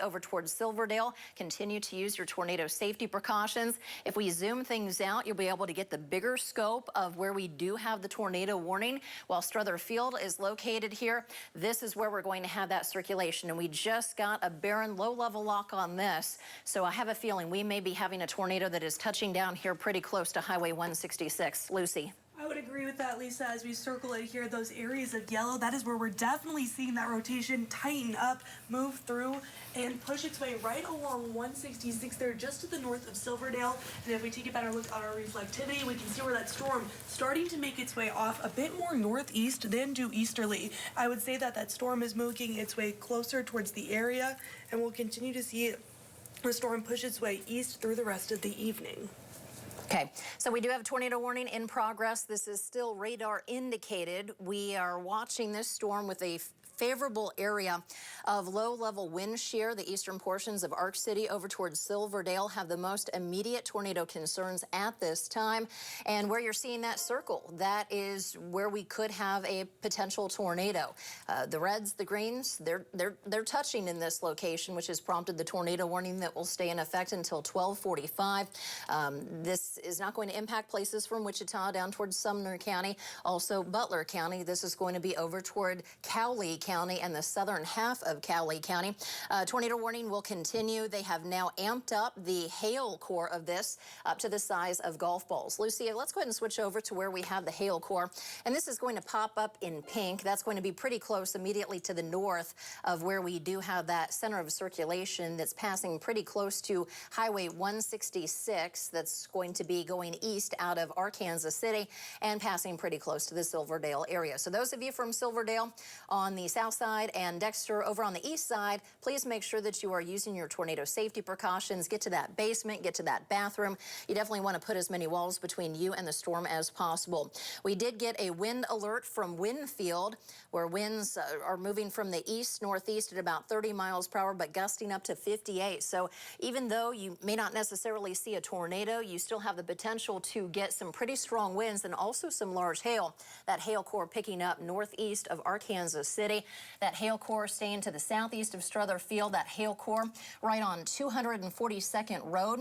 over towards Silverdale. Continue to use your tornado safety precautions. If we zoom things out, you'll be able to get the bigger scope of where we do have the tornado warning. While Strother Field is located here, this is where we're going to have that circulation. And we just got a barren low-level lock on this. So I have a feeling we may be having a tornado that is touching down here pretty close to Highway 166. Lucy. I would agree with that, Lisa. As we circle it here, those areas of yellow, that is where we're definitely seeing that rotation tighten up, move through, and push its way right along 166 there, just to the north of Silverdale. And if we take a better look at our reflectivity, we can see where that storm starting to make its way off a bit more northeast than due easterly. I would say that that storm is making its way closer towards the area, and we'll continue to see the storm push its way east through the rest of the evening. Okay, so we do have a tornado warning in progress. This is still radar indicated. We are watching this storm with a favorable area of low-level wind shear. The eastern portions of Ark City over towards Silverdale have the most immediate tornado concerns at this time. And where you're seeing that circle, that is where we could have a potential tornado. The reds, the greens, they're touching in this location, which has prompted the tornado warning that will stay in effect until 12:45. This is not going to impact places from Wichita down towards Sumner County, also Butler County. This is going to be over toward Cowley County and the southern half of Cowley County. Tornado warning will continue. They have now amped up the hail core of this up to the size of golf balls. Lucia, let's go ahead and switch over to where we have the hail core. And this is going to pop up in pink. That's going to be pretty close immediately to the north of where we do have that center of circulation that's passing pretty close to Highway 166. That's going to be going east out of Arkansas City and passing pretty close to the Silverdale area. So those of you from Silverdale on the south side and Dexter over on the east side, please make sure that you are using your tornado safety precautions. Get to that basement, get to that bathroom. You definitely want to put as many walls between you and the storm as possible. We did get a wind alert from Winfield, where winds are moving from the east northeast at about 30 miles per hour, but gusting up to 58. So even though you may not necessarily see a tornado, you still have the potential to get some pretty strong winds and also some large hail. That hail core picking up northeast of Arkansas City. That hail core staying to the southeast of Strother Field. That hail core right on 242nd Road.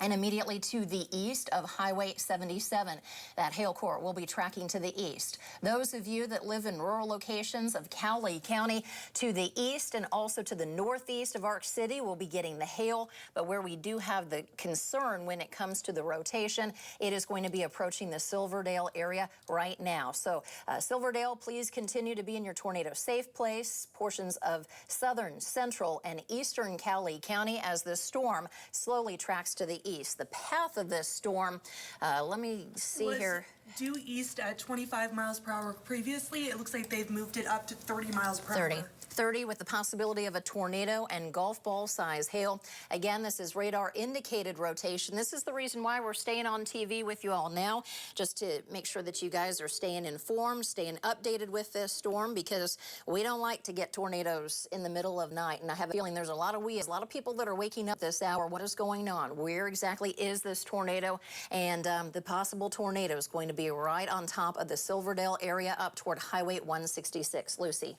And immediately to the east of Highway 77. That hail core will be tracking to the east. Those of you that live in rural locations of Cowley County to the east and also to the northeast of Ark City will be getting the hail. But where we do have the concern when it comes to the rotation, it is going to be approaching the Silverdale area right now. So Silverdale, please continue to be in your tornado safe place. Portions of southern, central, and eastern Cowley County as the storm slowly tracks to the east. The path of this storm, let me see here. Due east at 25 miles per hour previously. It looks like they've moved it up to 30 miles per hour. 30 with the possibility of a tornado and golf ball size hail. Again, this is radar indicated rotation. This is the reason why we're staying on TV with you all now, just to make sure that you guys are staying informed, staying updated with this storm, because we don't like to get tornadoes in the middle of night. And I have a feeling there's a lot of people that are waking up this hour. What is going on? Where exactly is this tornado? And the possible tornado is going to be right on top of the Silverdale area up toward Highway 166. Lucy.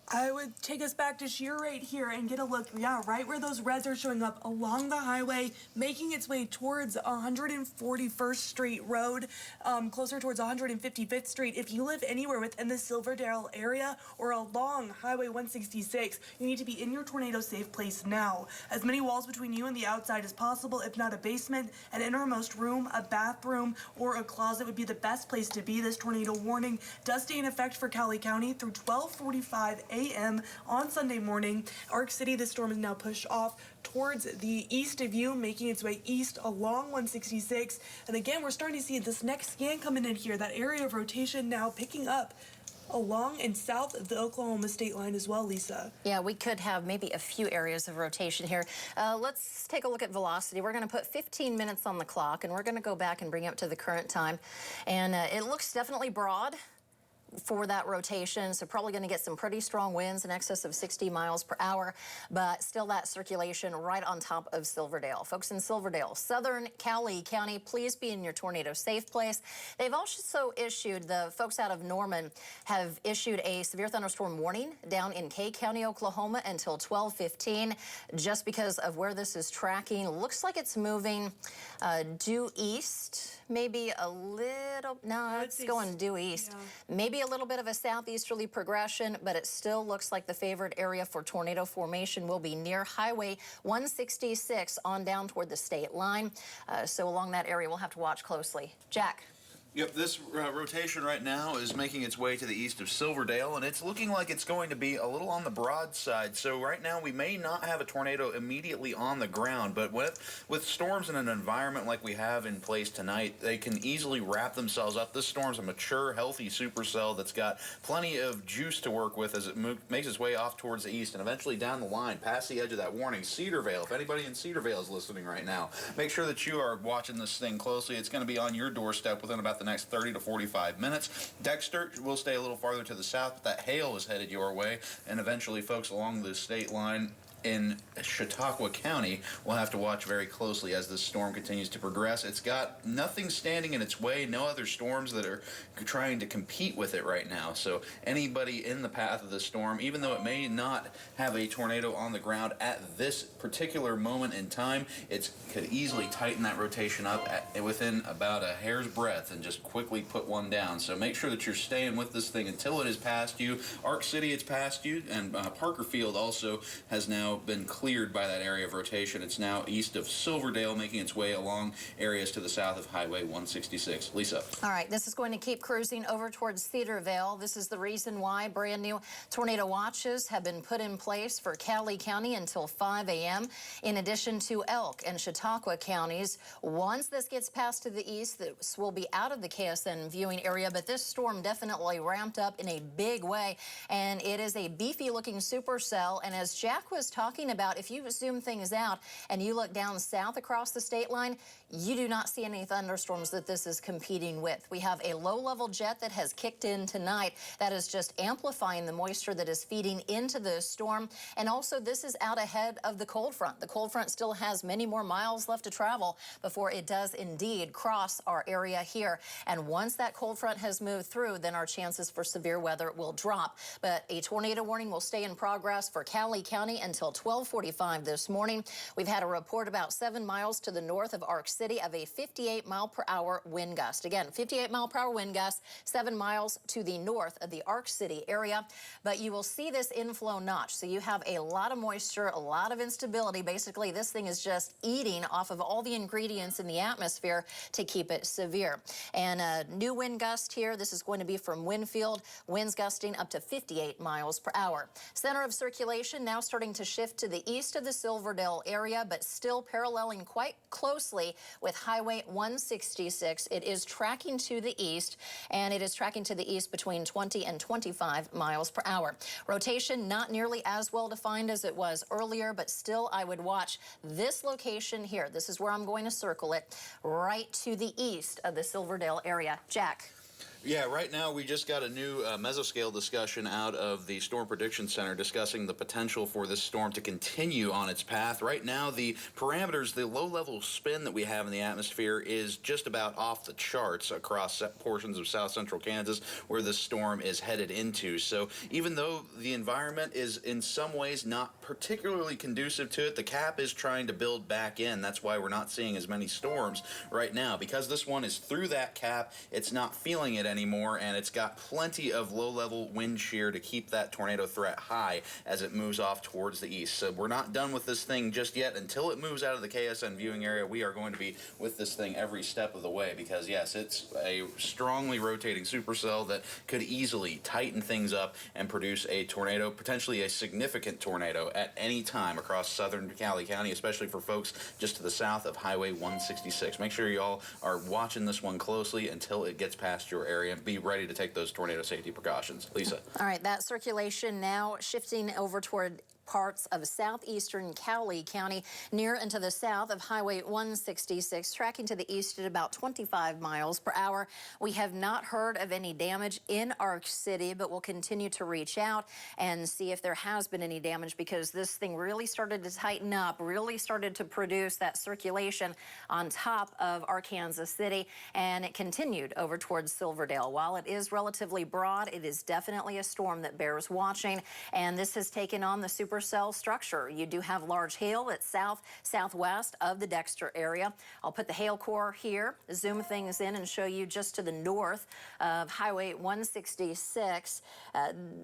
I would take us back to shear right here and get a look, right where those reds are showing up along the highway, making its way towards 141st Street Road, closer towards 155th Street. If you live anywhere within the Silverdale area or along Highway 166, you need to be in your tornado safe place now. As many walls between you and the outside as possible, if not a basement, an innermost room, a bathroom, or a closet would be the best place to be. This tornado warning does stay in effect for Cowley County through 12:45 a.m. on Sunday morning. Ark City, the storm is now pushed off towards the east of you, making its way east along 166. And again, we're starting to see this next scan coming in here, that area of rotation now picking up along and south of the Oklahoma state line as well, Lisa. Yeah, we could have maybe a few areas of rotation here. Let's take a look at velocity. We're going to put 15 minutes on the clock, and we're going to go back and bring it up to the current time. And it looks definitely broad. for that rotation, so probably going to get some pretty strong winds in excess of 60 miles per hour, but still that circulation right on top of Silverdale. Folks in Silverdale, southern Cowley County, please be in your tornado safe place. They've also issued, the folks out of Norman have issued a severe thunderstorm warning down in Kay County, Oklahoma until 12:15, just because of where this is tracking. Looks like it's moving due east, maybe a little, no, it's going due east. Yeah. Maybe a little bit of a southeasterly progression, but it still looks like the favored area for tornado formation will be near Highway 166 on down toward the state line. So along that area, we'll have to watch closely. Jack. Yep, this rotation right now is making its way to the east of Silverdale, and it's looking like it's going to be a little on the broad side. So right now we may not have a tornado immediately on the ground, but with storms in an environment like we have in place tonight, they can easily wrap themselves up. This storm's a mature, healthy supercell that's got plenty of juice to work with as it makes its way off towards the east and eventually down the line, past the edge of that warning. Cedarvale, if anybody in Cedarvale is listening right now, make sure that you are watching this thing closely. It's going to be on your doorstep within about the next 30 to 45 minutes. Dexter will stay a little farther to the south, but that hail is headed your way, and eventually folks along the state line in Chautauqua County will have to watch very closely as this storm continues to progress. It's got nothing standing in its way, no other storms that are trying to compete with it right now. So anybody in the path of the storm, even though it may not have a tornado on the ground at this particular moment in time, it could easily tighten that rotation up within about a hair's breadth and just quickly put one down. So make sure that you're staying with this thing until it is past you. Arc City, it's past you, and Parker Field also has now been cleared by that area of rotation. It's now east of Silverdale, making its way along areas to the south of Highway 166. Lisa. All right, this is going to keep cruising over towards Cedarvale. This is the reason why brand new tornado watches have been put in place for Cowley County until 5 a.m. in addition to Elk and Chautauqua counties. Once this gets past to the east, this will be out of the KSN viewing area, but this storm definitely ramped up in a big way, and it is a beefy looking supercell. And as Jack was talking about, if you zoom things out and you look down south across the state line, you do not see any thunderstorms that this is competing with. We have a low-level jet that has kicked in tonight that is just amplifying the moisture that is feeding into the storm. And also, this is out ahead of the cold front. The cold front still has many more miles left to travel before it does indeed cross our area here. And once that cold front has moved through, then our chances for severe weather will drop. But a tornado warning will stay in progress for Cowley County until 12:45 this morning. We've had a report about 7 miles to the north of Arc City of a 58-mile-per-hour wind gust. Again, 58-mile-per-hour wind gust, 7 miles to the north of the Arc City area. But you will see this inflow notch. So you have a lot of moisture, a lot of instability. Basically, this thing is just eating off of all the ingredients in the atmosphere to keep it severe. And a new wind gust here. This is going to be from Winfield. Winds gusting up to 58 miles per hour. Center of circulation now starting to shift to the east of the Silverdale area, but still paralleling quite closely with Highway 166. It is tracking to the east, and it is tracking to the east between 20 and 25 miles per hour. Rotation not nearly as well defined as it was earlier, but still I would watch this location here. This is where I'm going to circle it, right to the east of the Silverdale area. Jack. Yeah, right now we just got a new mesoscale discussion out of the Storm Prediction Center discussing the potential for this storm to continue on its path. Right now, the parameters, the low-level spin that we have in the atmosphere is just about off the charts across portions of south central Kansas where this storm is headed into. So even though the environment is in some ways not particularly conducive to it, the cap is trying to build back in. That's why we're not seeing as many storms right now. Because this one is through that cap, it's not feeling it anymore, and it's got plenty of low-level wind shear to keep that tornado threat high as it moves off towards the east. So we're not done with this thing just yet. Until it moves out of the KSN viewing area, we are going to be with this thing every step of the way because, yes, it's a strongly rotating supercell that could easily tighten things up and produce a tornado, potentially a significant tornado at any time across southern Cowley County, especially for folks just to the south of Highway 166. Make sure you all are watching this one closely until it gets past your area and be ready to take those tornado safety precautions. Lisa. All right, that circulation now shifting over toward parts of southeastern Cowley County, near and to the south of Highway 166, tracking to the east at about 25 miles per hour. We have not heard of any damage in our city, but we'll continue to reach out and see if there has been any damage, because this thing really started to tighten up, really started to produce that circulation on top of our Kansas City, and it continued over towards Silverdale. While it is relatively broad, it is definitely a storm that bears watching, and this has taken on the supercell structure. You do have large hail that's southwest of the Dexter area. I'll put the hail core here, zoom things in, and show you just to the north of Highway 166,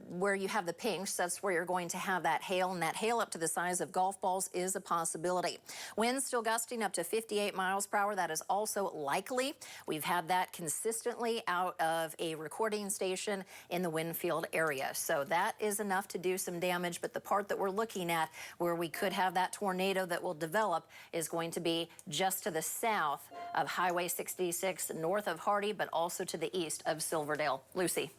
where you have the pinks. That's where you're going to have that hail, and that hail up to the size of golf balls is a possibility. Winds still gusting up to 58 miles per hour. That is also likely. We've had that consistently out of a recording station in the Winfield area. So that is enough to do some damage, but the part that we're looking at where we could have that tornado that will develop is going to be just to the south of Highway 66, north of Hardy, but also to the east of Silverdale. Lucy.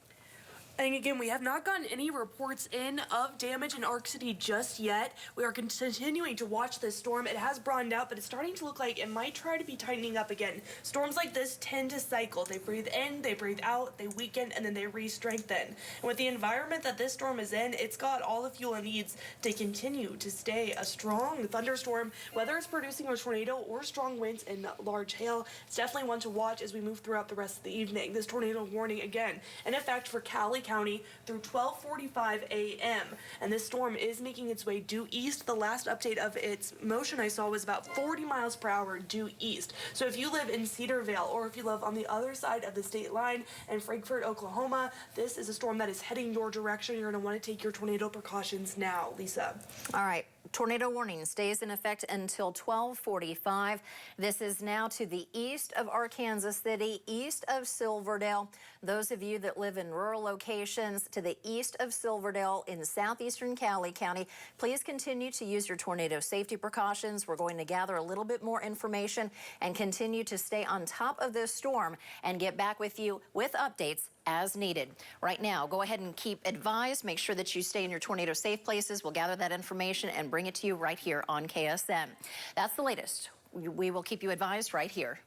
And again, we have not gotten any reports in of damage in Ark City just yet. We are continuing to watch this storm. It has broadened out, but it's starting to look like it might try to be tightening up again. Storms like this tend to cycle. They breathe in, they breathe out, they weaken, and then they re-strengthen. And with the environment that this storm is in, it's got all the fuel it needs to continue to stay a strong thunderstorm. Whether it's producing a tornado or strong winds and large hail, it's definitely one to watch as we move throughout the rest of the evening. This tornado warning, again, in effect for Cowley County through 12:45 a.m. And this storm is making its way due east. The last update of its motion I saw was about 40 miles per hour due east. So if you live in Cedarvale, or if you live on the other side of the state line in Frankfort, Oklahoma, this is a storm that is heading your direction. You're going to want to take your tornado precautions now. Lisa. All right. Tornado warning stays in effect until 12:45. This is now to the east of our Kansas City, east of Silverdale. Those of you that live in rural locations to the east of Silverdale in southeastern Cowley County, please continue to use your tornado safety precautions. We're going to gather a little bit more information and continue to stay on top of this storm and get back with you with updates as needed. Right now, go ahead and keep advised. Make sure that you stay in your tornado safe places. We'll gather that information and bring it to you right here on KSN. That's the latest. We will keep you advised right here.